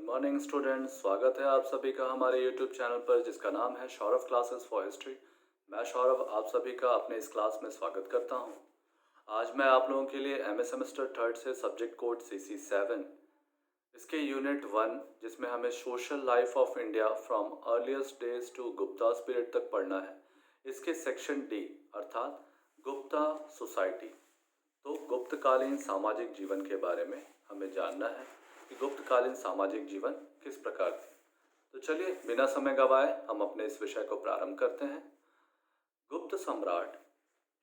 Morning students, स्वागत है आप सभी का हमारे यूट्यूब चैनल पर जिसका नाम है सौरभ क्लासेस फॉर हिस्ट्री। मैं सौरभ आप सभी का अपने इस क्लास में स्वागत करता हूं। आज मैं आप लोगों के लिए एमए सेमेस्टर थर्ड से सब्जेक्ट कोड CC7 इसके यूनिट 1 जिसमें हमें social life of India from earliest days to Guptas period तक पढ़ना है, इसके सेक्शन डी अर्थात गुप्ता सोसाइटी, तो गुप्तकालीन सामाजिक जीवन के बारे में हमें जानना है कि गुप्तकालीन सामाजिक जीवन किस प्रकार थे। तो चलिए बिना समय गवाए हम अपने इस विषय को प्रारंभ करते हैं। गुप्त सम्राट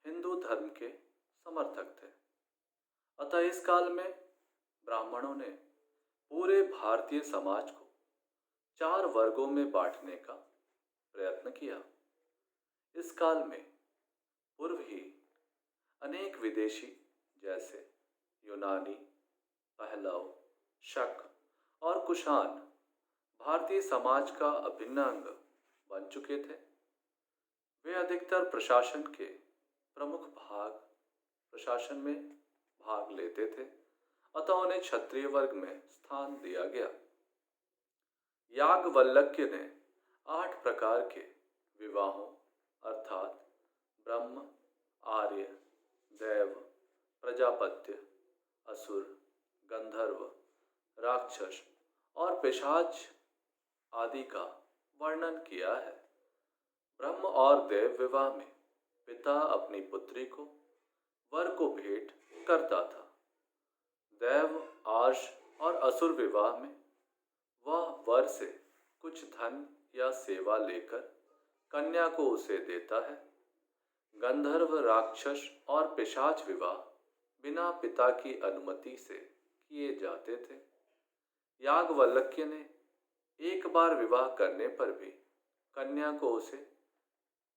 हिंदू धर्म के समर्थक थे, अतः इस काल में ब्राह्मणों ने पूरे भारतीय समाज को 4 वर्गों में बांटने का प्रयत्न किया। इस काल में पूर्व ही अनेक विदेशी जैसे यूनानी, पहलव, शक और कुषाण भारतीय समाज का अभिन्न अंग बन चुके थे। वे अधिकतर प्रशासन में भाग लेते थे, अतः उन्हें क्षत्रिय वर्ग में स्थान दिया गया। याज्ञवल्क्य ने 8 प्रकार के विवाहों अर्थात ब्रह्म, आर्य, देव, प्रजापत्य, असुर, गंधर्व, राक्षस और पिशाच आदि का वर्णन किया है। ब्रह्म और देव विवाह में पिता अपनी पुत्री को वर को भेंट करता था। देव, आर्ष और असुर विवाह में वह वर से कुछ धन या सेवा लेकर कन्या को उसे देता है। गंधर्व, राक्षस और पिशाच विवाह बिना पिता की अनुमति से किए जाते थे। याज्ञवल्क्य ने एक बार विवाह करने पर भी कन्या को उसे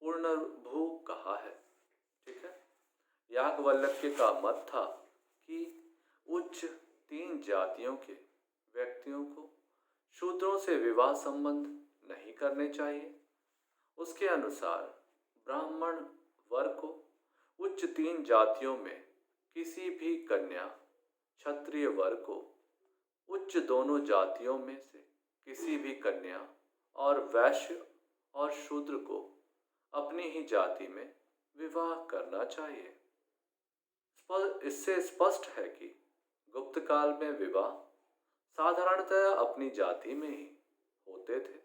पूर्णभू कहा है। ठीक है। याज्ञवल्क्य का मत था कि उच्च 3 जातियों के व्यक्तियों को शूद्रों से विवाह संबंध नहीं करने चाहिए। उसके अनुसार ब्राह्मण वर को उच्च 3 जातियों में किसी भी कन्या, क्षत्रिय वर को उच्च दोनों जातियों में से किसी भी कन्या और वैश्य और शूद्र को अपनी ही जाति में विवाह करना चाहिए। इससे स्पष्ट है कि गुप्त काल में विवाह साधारणतया अपनी जाति में ही होते थे,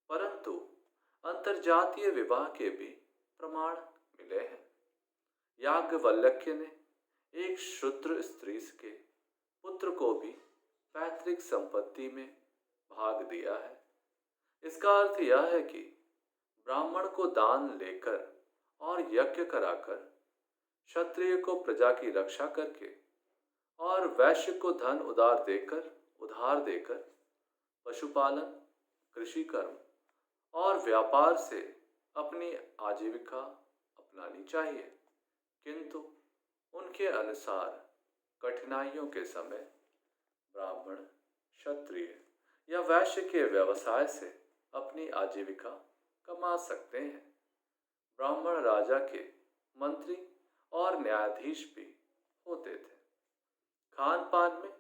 परंतु अंतरजातीय विवाह के भी प्रमाण मिले हैं। याज्ञवल्क्य ने एक शूद्र स्त्री के पुत्र को भी पैतृक संपत्ति में भाग दिया है। इसका अर्थ यह है कि ब्राह्मण को दान लेकर और यज्ञ कराकर, क्षत्रिय को प्रजा की रक्षा करके और वैश्य को धन उधार देकर पशुपालन, कृषि कर्म और व्यापार से अपनी आजीविका अपनानी चाहिए, किंतु उनके अनुसार कठिनाइयों के समय ब्राह्मण, क्षत्रिय या वैश्य के व्यवसाय से अपनी आजीविका कमा सकते हैं। ब्राह्मण राजा के मंत्री और न्यायाधीश भी होते थे। खान पान में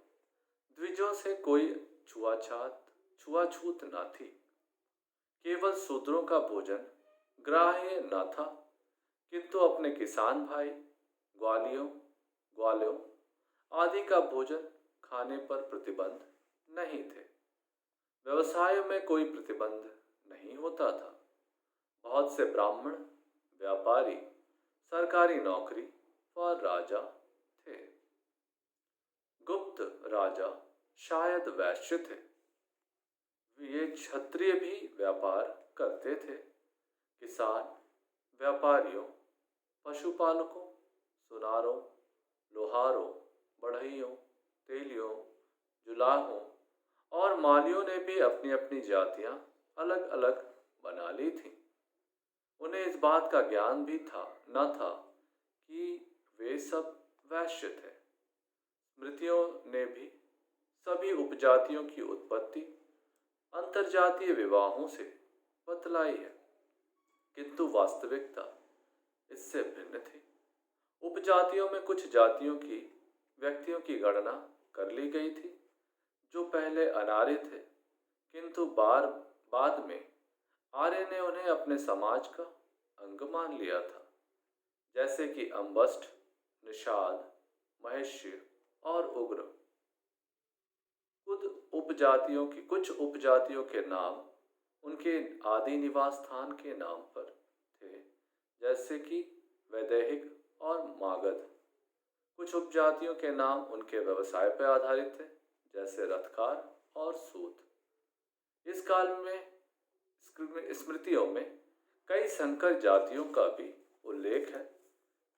द्विजों से कोई छुआछूत न थी। केवल शूद्रों का भोजन ग्राह्य न था, किंतु अपने किसान भाई, ग्वालों आदि का भोजन खाने पर प्रतिबंध नहीं थे। व्यवसाय में कोई प्रतिबंध नहीं होता था। बहुत से ब्राह्मण व्यापारी सरकारी नौकरी और राजा थे। गुप्त राजा शायद वैश्य थे। ये क्षत्रिय भी व्यापार करते थे। किसान, व्यापारियों, पशुपालकों, सुनारों, लोहारों, बढ़इयों, तेलियों, जुलाहों और मालियों ने भी अपनी अपनी जातियां अलग अलग बना ली थीं। उन्हें इस बात का ज्ञान भी न था कि वे सब वैश्य थे। स्मृतियों ने भी सभी उपजातियों की उत्पत्ति अंतरजातीय विवाहों से बतलाई है, किंतु वास्तविकता इससे भिन्न थी। उपजातियों में कुछ जातियों की व्यक्तियों की गणना कर ली गई थी जो पहले अनार्य थे, किंतु बाद में आर्य ने उन्हें अपने समाज का अंग मान लिया था, जैसे कि अंबस्ट, निषाद, महिष्य और उग्र। कुछ उपजातियों के नाम उनके आदि निवास स्थान के नाम पर थे, जैसे कि वैदेहिक और मागध। कुछ उपजातियों के नाम उनके व्यवसाय पर आधारित थे, जैसे रथकार और सूत। इस काल में स्मृतियों में कई संकर जातियों का भी उल्लेख है,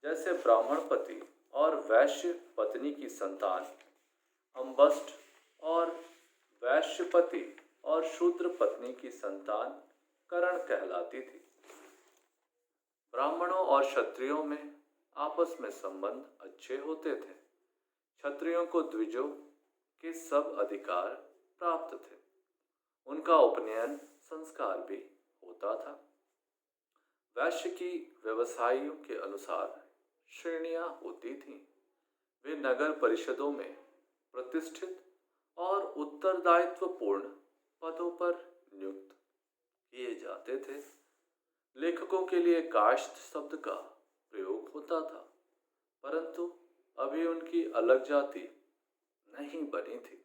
जैसे ब्राह्मण पति और वैश्य पत्नी की संतान अंबस्ट और वैश्यपति और शूद्र पत्नी की संतान करण कहलाती थी। ब्राह्मणों और क्षत्रियों में आपस में संबंध अच्छे होते थे। क्षत्रियों को द्विजों के सब अधिकार प्राप्त थे। उनका उपनयन संस्कार भी होता था। वैश्य की व्यवसायियों के अनुसार श्रेणियां होती थीं। वे नगर परिषदों में प्रतिष्ठित और उत्तरदायित्वपूर्ण पदों पर नियुक्त किए जाते थे। लेखकों के लिए काश्त शब्द का प्रयोग होता था, परंतु अभी उनकी अलग जाति नहीं बनी थी।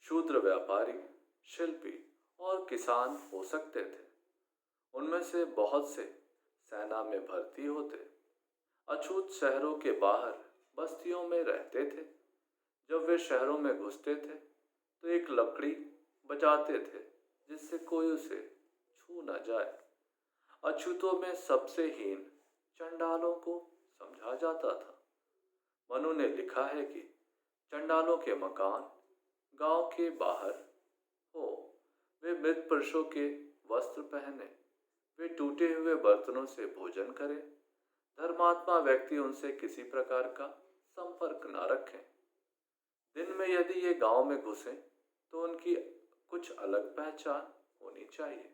शूद्र व्यापारी, शिल्पी और किसान हो सकते थे। उनमें से बहुत से सेना में भर्ती होते, अछूत शहरों के बाहर बस्तियों में रहते थे। जब वे शहरों में घुसते थे तो एक लकड़ी बजाते थे, जिससे कोई उसे छू न जाए। अछूतों में सबसे हीन चंडालों को समझा जाता था। मनु ने लिखा है कि चंडालों के मकान गांव के बाहर हो, वे मृत पुरुषों के वस्त्र पहने, वे टूटे हुए बर्तनों से भोजन करें, धर्मात्मा व्यक्ति उनसे किसी प्रकार का संपर्क न रखें। दिन में यदि ये गांव में घुसे तो उनकी कुछ अलग पहचान होनी चाहिए।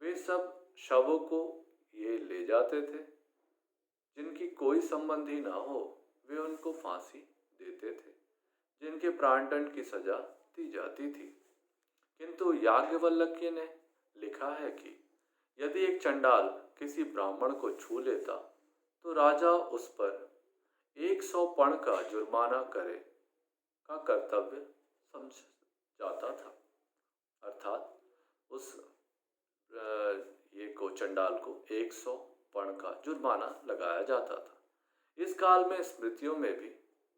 वे सब शवों को ये ले जाते थे। जिनकी कोई संबंधी ना हो वे उनको फांसी देते थे, जिनके प्राणदंड की सजा दी जाती थी। किंतु याज्ञवल्क्य ने लिखा है कि यदि एक चंडाल किसी ब्राह्मण को छू लेता तो राजा उस पर 100 पण का जुर्माना करे का कर्तव्य समझ जाता था। अर्थात उस चंडाल को 100 पण का जुर्माना लगाया जाता था। इस काल में स्मृतियों में भी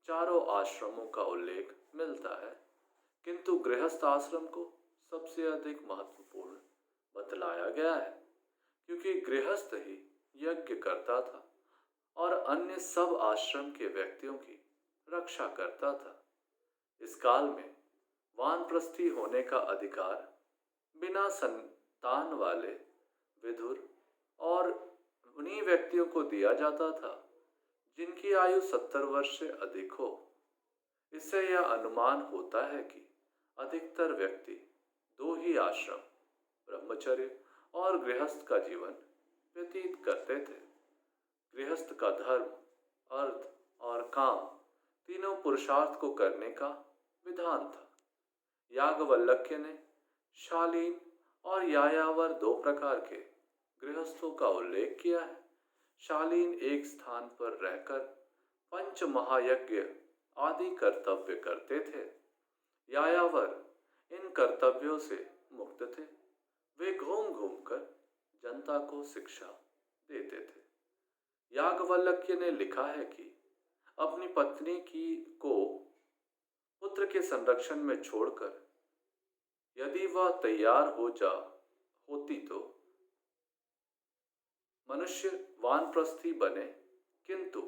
चारों आश्रमों का उल्लेख मिलता है, किंतु गृहस्थ आश्रम को सबसे अधिक महत्वपूर्ण बतलाया गया है, क्योंकि गृहस्थ ही यज्ञ करता था और अन्य सब आश्रम के व्यक्तियों की रक्षा करता था। इस काल में वानप्रस्थी होने का अधिकार बिना संतान वाले विधुर और उन्हीं व्यक्तियों को दिया जाता था जिनकी आयु 70 वर्ष से अधिक हो। इससे यह अनुमान होता है कि अधिकतर व्यक्ति 2 ही आश्रम, ब्रह्मचर्य और गृहस्थ का जीवन व्यतीत करते थे। गृहस्थ का धर्म, अर्थ और काम तीनों पुरुषार्थ को करने का विधान था। याज्ञवल्क्य ने शालीन और यायावर 2 प्रकार के गृहस्थों का उल्लेख किया है। शालीन एक स्थान पर रहकर पंच महायज्ञ आदि कर्तव्य करते थे। यायावर इन कर्तव्यों से मुक्त थे। वे घूम घूम कर जनता को शिक्षा देते थे। याज्ञवल्क्य ने लिखा है कि अपनी पत्नी को पुत्र के संरक्षण में छोड़कर यदि वह तैयार होती तो मनुष्य वानप्रस्थी बने, किंतु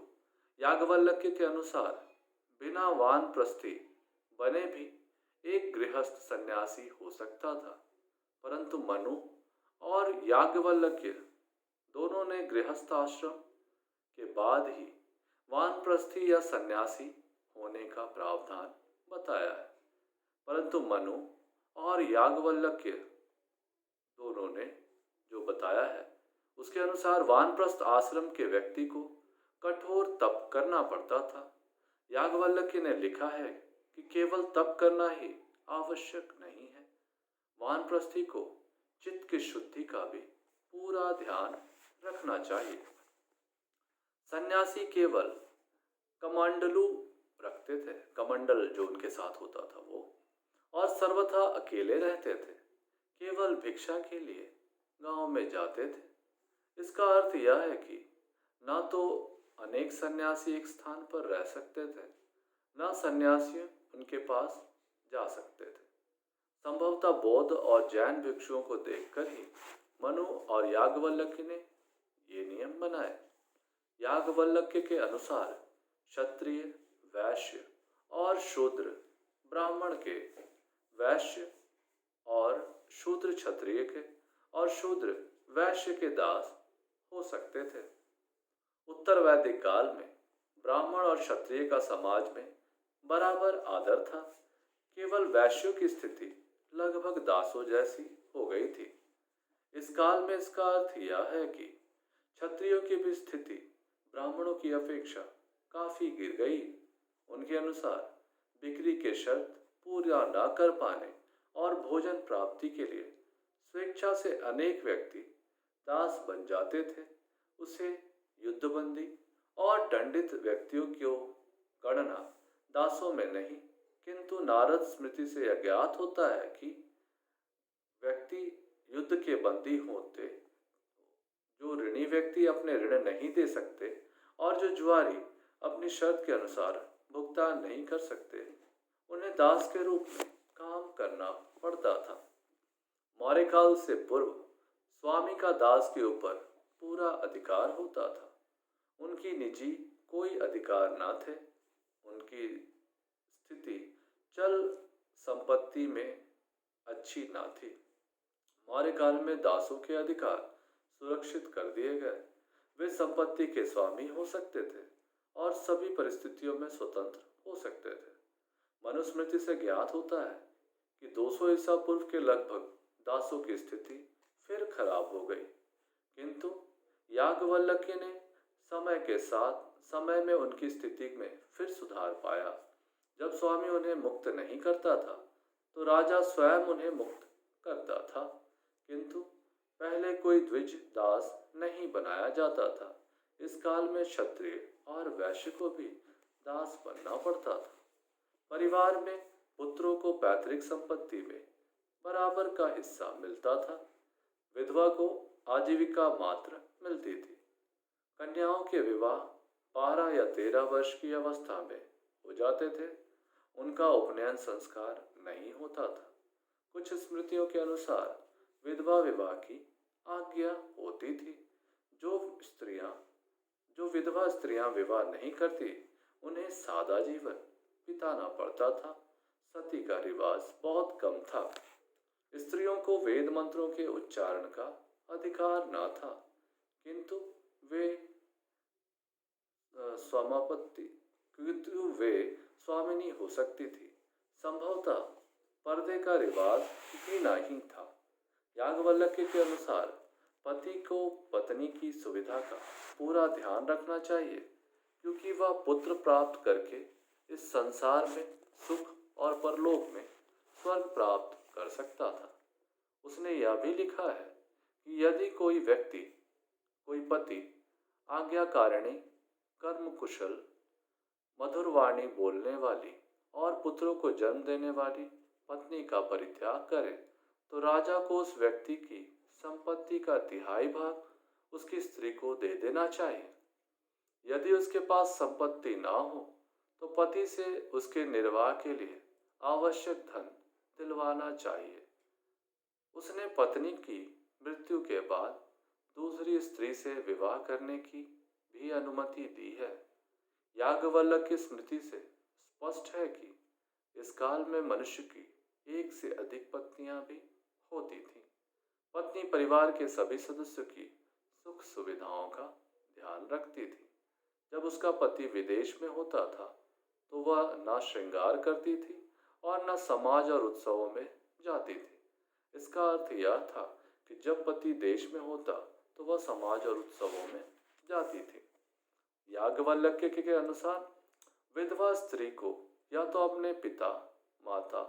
याज्ञवल्क्य के अनुसार बिना वानप्रस्थी बने भी एक गृहस्थ सन्यासी हो सकता था। परंतु मनु और याज्ञवल्क्य दोनों ने गृहस्थ आश्रम के बाद ही वानप्रस्थी या सन्यासी होने का प्रावधान बताया है। परंतु मनु और याज्ञवल्क्य दोनों ने जो बताया है उसके अनुसार वानप्रस्थ आश्रम के व्यक्ति को कठोर तप करना पड़ता था। याज्ञवल्क्य ने लिखा है कि केवल तप करना ही आवश्यक नहीं है। वानप्रस्थी को चित्त की शुद्धि का भी पूरा ध्यान रखना चाहिए। सन्यासी केवल कमंडलू रखते थे, कमंडल जो उनके साथ होता था वो, और सर्वथा अकेले रहते थे। केवल भिक्षा के लिए गांव में जाते थे। इसका अर्थ यह है कि ना तो अनेक सन्यासी एक स्थान पर रह सकते थे, ना सन्यासी उनके पास जा सकते थे। संभवतः बौद्ध और जैन भिक्षुओं को देखकर ही मनु और याज्ञवल्क्य ने ये नियम बनाए। याज्ञवल्क्य के अनुसार क्षत्रिय, वैश्य और शूद्र ब्राह्मण के, वैश्य और शूद्र क्षत्रिय के, और शूद्र वैश्य के दास हो सकते थे। उत्तर वैदिक काल में ब्राह्मण और क्षत्रिय का समाज में बराबर आदर था। केवल वैश्यों की स्थिति लगभग दासों जैसी हो गई थी। इस काल में इसका अर्थ यह है कि क्षत्रियों की भी स्थिति ब्राह्मणों की अपेक्षा काफी गिर गई। उनके अनुसार बिक्री के शर्त पूरा न कर पाने और भोजन प्राप्ति के लिए स्वेच्छा से अनेक व्यक्ति दास बन जाते थे। उसे युद्धबंदी और दंडित व्यक्तियों की गणना दासों में नहीं, किंतु नारद स्मृति से अज्ञात होता है कि व्यक्ति युद्ध के बंदी होते, जो ऋणी व्यक्ति अपने ऋण नहीं दे सकते और जो जुआरी अपनी शर्त के अनुसार भुगतान नहीं कर सकते, उन्हें दास के रूप में काम करना पड़ता था। मौर्य काल से पूर्व स्वामी का दास के ऊपर पूरा अधिकार होता था। उनकी निजी कोई अधिकार न थे। उनकी स्थिति चल संपत्ति में अच्छी न थी। मौर्य काल में दासों के अधिकार सुरक्षित कर दिए गए। वे संपत्ति के स्वामी हो सकते थे और सभी परिस्थितियों में स्वतंत्र हो सकते थे। मनुस्मृति से ज्ञात होता है कि 200 ईसा पूर्व के लगभग दासों की स्थिति फिर खराब हो गई, किंतु याज्ञवल्क्य ने समय के साथ समय में उनकी स्थिति में फिर सुधार पाया। जब स्वामी उन्हें मुक्त नहीं करता था तो राजा स्वयं उन्हें मुक्त करता था, किंतु पहले कोई द्विज दास नहीं बनाया जाता था। इस काल में क्षत्रिय और वैश्य को भी दास बनना पड़ता था। परिवार में पुत्रों को पैतृक संपत्ति में बराबर का हिस्सा मिलता था। विधवा को आजीविका मात्र मिलती थी। कन्याओं के विवाह 12 या 13 वर्ष की अवस्था में हो जाते थे। उनका उपनयन संस्कार नहीं होता था। कुछ स्मृतियों के अनुसार विधवा विवाह की आज्ञा होती थी। जो विधवा स्त्रियां विवाह नहीं करती, उन्हें सादा जीवन बिताना पड़ता था। सती का रिवाज बहुत कम था। स्त्रियों को वेद मंत्रों के उच्चारण का अधिकार न था, किंतु वे स्वामिनी हो सकती थी। संभवतः पर्दे का रिवाज भी नहीं था। याज्ञवल्क्य के अनुसार पति को पत्नी की सुविधा का पूरा ध्यान रखना चाहिए, क्योंकि वह पुत्र प्राप्त करके इस संसार में सुख और परलोक में स्वर्ग प्राप्त कर सकता था। उसने यह भी लिखा है कि यदि कोई पति आज्ञाकारिणी, कर्म कुशल, मधुर वाणी बोलने वाली और पुत्रों को जन्म देने वाली पत्नी का परित्याग करे, तो राजा को उस व्यक्ति की संपत्ति का 1/3 भाग उसकी स्त्री को दे देना चाहिए। यदि उसके पास संपत्ति ना हो तो पति से उसके निर्वाह के लिए आवश्यक धन दिलवाना चाहिए। उसने पत्नी की मृत्यु के बाद दूसरी स्त्री से विवाह करने की भी अनुमति दी है। याज्ञवल्क्य की स्मृति से स्पष्ट है कि इस काल में मनुष्य की एक से अधिक पत्नियां भी होती थीं। पत्नी परिवार के सभी सदस्यों की सुख सुविधाओं का ध्यान रखती थी। जब उसका पति विदेश में होता था तो वह न श्रृंगार करती थी और न समाज और उत्सवों में जाती थी। इसका अर्थ यह था कि जब पति देश में होता तो वह समाज और उत्सवों में जाती थी। याज्ञवल्क्य के अनुसार विधवा स्त्री को या तो अपने पिता, माता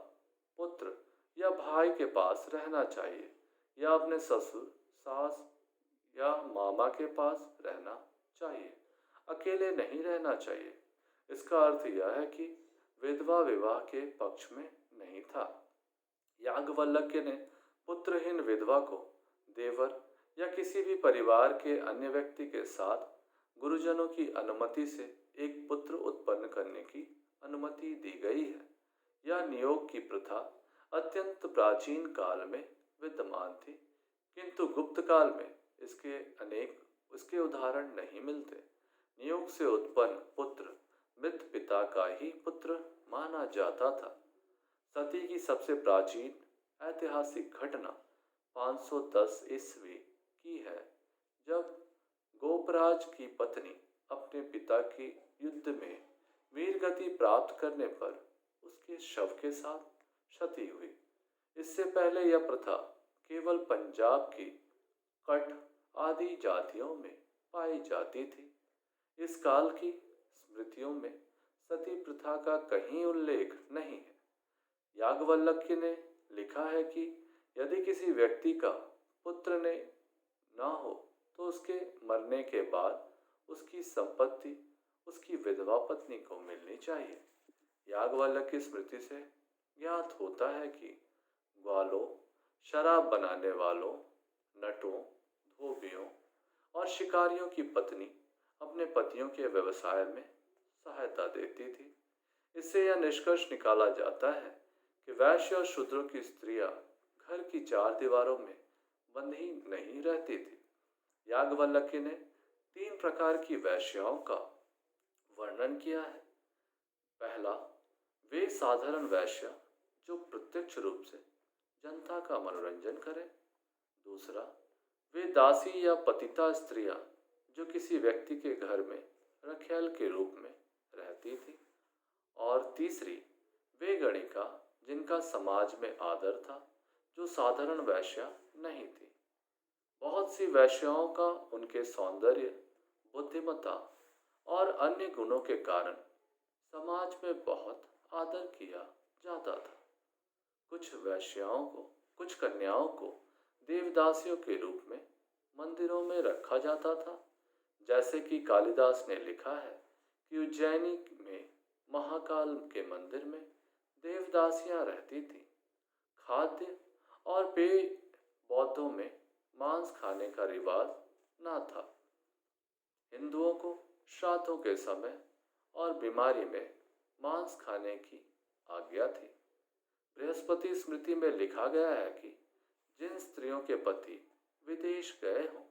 पुत्र या भाई के पास रहना चाहिए या अपने ससुर, सास या मामा के पास रहना चाहिए। अकेले नहीं रहना चाहिए। इसका अर्थ यह है कि विधवा विवाह के पक्ष में नहीं था। याज्ञवल्क्य ने पुत्रहीन विधवा को देवर या किसी भी परिवार के अन्य व्यक्ति के साथ गुरुजनों की अनुमति से एक पुत्र उत्पन्न करने की अनुमति दी गई है। यह नियोग की प्रथा अत्यंत प्राचीन काल में विद्यमान थी, किंतु गुप्त काल में इसके उदाहरण नहीं मिलते। नियोग से उत्पन्न पुत्र मृत पिता का ही पुत्र माना जाता था। सती की सबसे प्राचीन ऐतिहासिक घटना 510 ईस्वी की है, जब गोपराज की पत्नी अपने पिता की युद्ध में वीरगति प्राप्त करने पर उसके शव के साथ सती हुई। इससे पहले यह प्रथा केवल पंजाब की कट आदि जातियों में पाई जाती थी। इस काल की स्मृतियों में सती प्रथा का कहीं उल्लेख नहीं है। याज्ञवल्क्य ने लिखा है कि यदि किसी व्यक्ति का पुत्र ने ना हो तो उसके मरने के बाद उसकी संपत्ति उसकी विधवा पत्नी को मिलनी चाहिए। याज्ञवल्क्य की स्मृति से ज्ञात होता है कि ग्वालों, शराब बनाने वालों, नटों, धोबियों और शिकारियों की पत्नी अपने पतियों के व्यवसाय में सहायता देती थी। इससे यह निष्कर्ष निकाला जाता है कि वैश्य और शूद्रों की स्त्रियां घर की चार दीवारों में बंधी नहीं रहती थी। याज्ञवल्क्य ने 3 प्रकार की वैश्याओं का वर्णन किया है। पहला, वे साधारण वैश्य जो प्रत्यक्ष रूप से जनता का मनोरंजन करें। दूसरा, वे दासी या पतिता स्त्रियां जो किसी व्यक्ति के घर में रखैल के रूप में रहती थी। और तीसरी, वे गणिका जिनका समाज में आदर था, जो साधारण वैश्या नहीं थी। बहुत सी वैश्याओं का उनके सौंदर्य, बुद्धिमत्ता और अन्य गुणों के कारण समाज में बहुत आदर किया जाता था। कुछ कन्याओं को देवदासियों के रूप में मंदिरों में रखा जाता था। जैसे कि कालिदास ने लिखा है कि उज्जैनी में महाकाल के मंदिर में देवदासियां रहती थीं। खाद्य और पेय बौद्धों में मांस खाने का रिवाज ना था। हिंदुओं को श्राद्धों के समय और बीमारी में मांस खाने की आज्ञा थी। बृहस्पति स्मृति में लिखा गया है कि जिन स्त्रियों के पति विदेश गए हों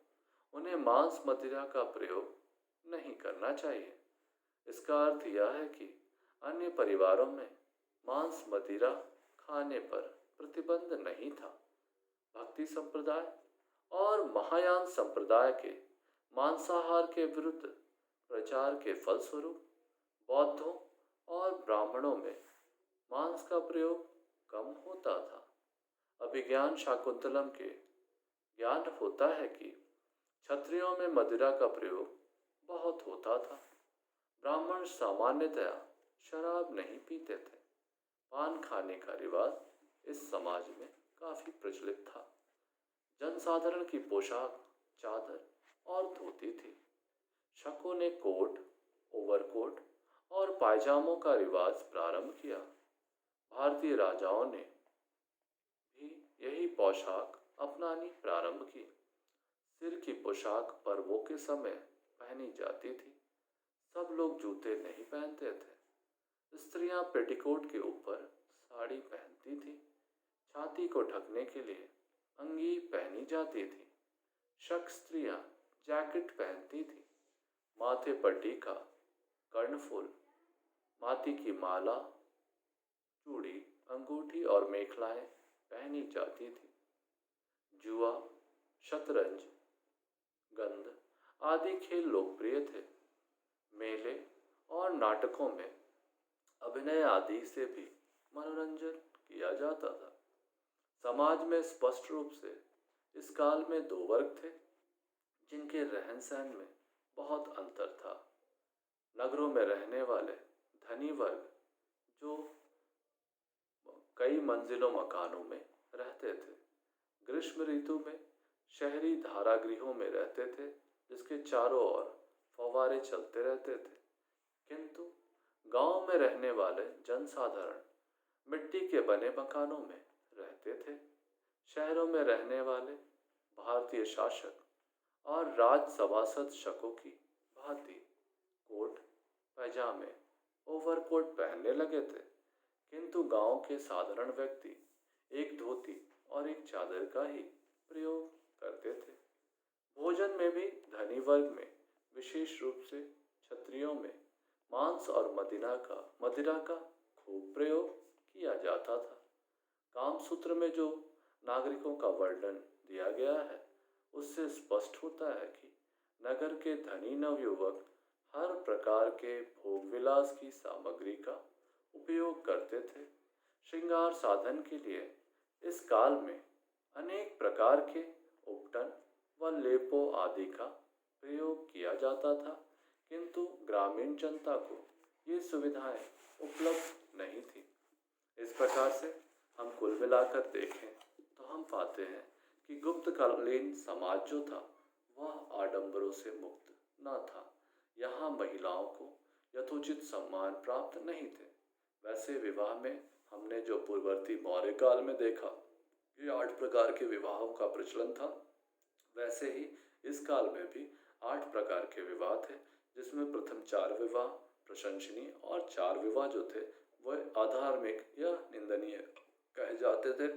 उन्हें मांस मदिरा का प्रयोग नहीं करना चाहिए। इसका अर्थ यह है कि अन्य परिवारों में मांस मदिरा खाने पर प्रतिबंध नहीं था। भक्ति संप्रदाय और महायान संप्रदाय के मांसाहार के विरुद्ध प्रचार के फलस्वरूप बौद्धों और ब्राह्मणों में मांस का प्रयोग कम होता था। अभिज्ञान शाकुंतलम के ज्ञान होता है कि क्षत्रियों में मदिरा का प्रयोग बहुत होता था। ब्राह्मण सामान्यतया शराब नहीं पीते थे। पान खाने का रिवाज इस समाज में काफी प्रचलित था। जनसाधारण की पोशाक चादर और धोती थी। शकों ने कोट, ओवरकोट और पायजामों का रिवाज प्रारंभ किया। भारतीय राजाओं ने भी यही पोशाक अपनानी प्रारंभ की। सिर की पोशाक पर्वों के समय पहनी जाती थी। सब लोग जूते नहीं पहनते थे। स्त्रियां पेटीकोट के ऊपर साड़ी पहनती थी। छाती को ढकने के लिए अंगी पहनी जाती थी। शक स्त्रियां जैकेट पहनती थी। माथे पर टीका, कर्णफूल, माटी की माला, चूड़ी, अंगूठी और मेखलाएं पहनी जाती थी। जुआ, शतरंज, गंध आदि खेल लोकप्रिय थे। मेले और नाटकों में अभिनय आदि से भी मनोरंजन किया जाता था। समाज में स्पष्ट रूप से इस काल में 2 वर्ग थे जिनके रहन सहन में बहुत अंतर था। नगरों में रहने वाले धनी वर्ग जो कई मंजिलों मकानों में रहते थे। ग्रीष्म ऋतु में शहरी धारागृहों में रहते थे, जिसके चारों ओर फव्वारे चलते रहते थे। किंतु गांव में रहने वाले जनसाधारण मिट्टी के बने मकानों में रहते थे। शहरों में रहने वाले भारतीय शासक और राज सभासद शकों की भांति कोट पैजामे ओवरकोट पहनने लगे थे। किंतु गांव के साधारण व्यक्ति एक धोती और एक चादर का ही प्रयोग करते थे। भोजन में भी धनी वर्ग में, विशेष रूप से क्षत्रियों में, मांस और मदिरा का खूब प्रयोग किया जाता था। कामसूत्र में जो नागरिकों का वर्णन दिया गया है, उससे स्पष्ट होता है कि नगर के धनी नवयुवक हर प्रकार के भोग विलास की सामग्री का उपयोग करते थे। श्रृंगार साधन के लिए इस काल में अनेक प्रकार के उपटन व लेपों आदि का प्रयोग किया जाता था, किंतु ग्रामीण जनता को ये सुविधाएं उपलब्ध नहीं थी। इस प्रकार से हम कुल मिलाकर देखें तो हम पाते हैं कि गुप्तकालीन समाज जो था वह आडंबरों से मुक्त न था। यहाँ महिलाओं को यथोचित सम्मान प्राप्त नहीं थे। वैसे विवाह में हमने जो पूर्ववर्ती मौर्य काल में देखा कि 8 प्रकार के विवाहों का प्रचलन था, वैसे ही इस काल में भी 8 प्रकार के विवाह थे, जिसमें प्रथम 4 विवाह प्रशंसनीय और 4 विवाह जो थे वह अधार्मिक या निंदनीय कहे जाते थे।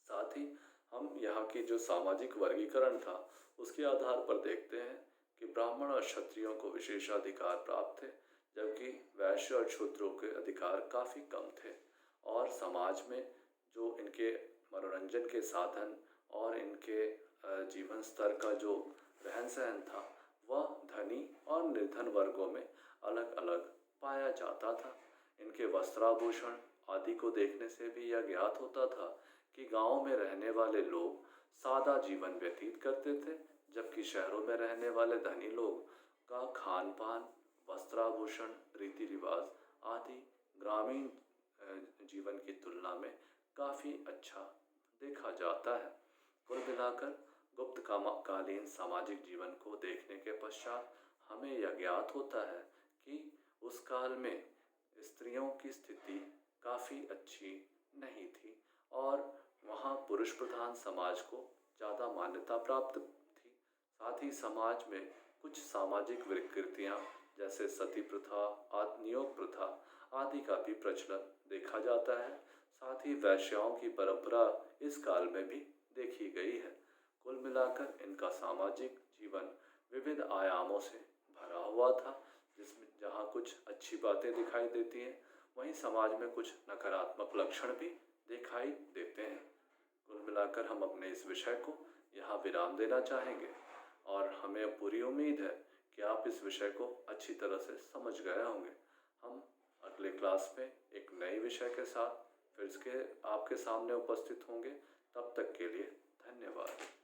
साथ ही हम यहाँ की जो सामाजिक वर्गीकरण था उसके आधार पर देखते हैं कि ब्राह्मण और क्षत्रियों को विशेषाधिकार प्राप्त थे, जबकि वैश्य और शूद्रों के अधिकार काफ़ी कम थे। और समाज में जो इनके मनोरंजन के साधन और इनके जीवन स्तर का जो रहन सहन था वह धनी और निर्धन वर्गों में अलग अलग पाया जाता था। इनके वस्त्राभूषण आदि को देखने से भी यह ज्ञात होता था कि गांव में रहने वाले लोग सादा जीवन व्यतीत करते थे, जबकि शहरों में रहने वाले धनी लोग का खान पान, वस्त्राभूषण, रीति रिवाज आदि ग्रामीण जीवन की तुलना में काफ़ी अच्छा देखा जाता है। कुल मिलाकर गुप्त कालीन सामाजिक जीवन को देखने के पश्चात हमें यह ज्ञात होता है कि उस काल में स्त्रियों की स्थिति काफ़ी अच्छी नहीं थी और वहाँ पुरुष प्रधान समाज को ज़्यादा मान्यता प्राप्त थी। साथ ही समाज में कुछ सामाजिक विकृतियाँ जैसे सती प्रथा, नियोग प्रथा आदि का भी प्रचलन देखा जाता है। साथ ही वैश्याओं की परंपरा इस काल में भी देखी गई है। कुल मिलाकर इनका सामाजिक जीवन विविध आयामों से भरा हुआ था, जिसमें जहाँ कुछ अच्छी बातें दिखाई देती हैं वहीं समाज में कुछ नकारात्मक लक्षण भी दिखाई देते हैं। कुल मिलाकर हम अपने इस विषय को यहाँ विराम देना चाहेंगे और हमें पूरी उम्मीद है कि आप इस विषय को अच्छी तरह से समझ गए होंगे। हम अगले क्लास में एक नए विषय के साथ फिर से आपके सामने उपस्थित होंगे। तब तक के लिए धन्यवाद।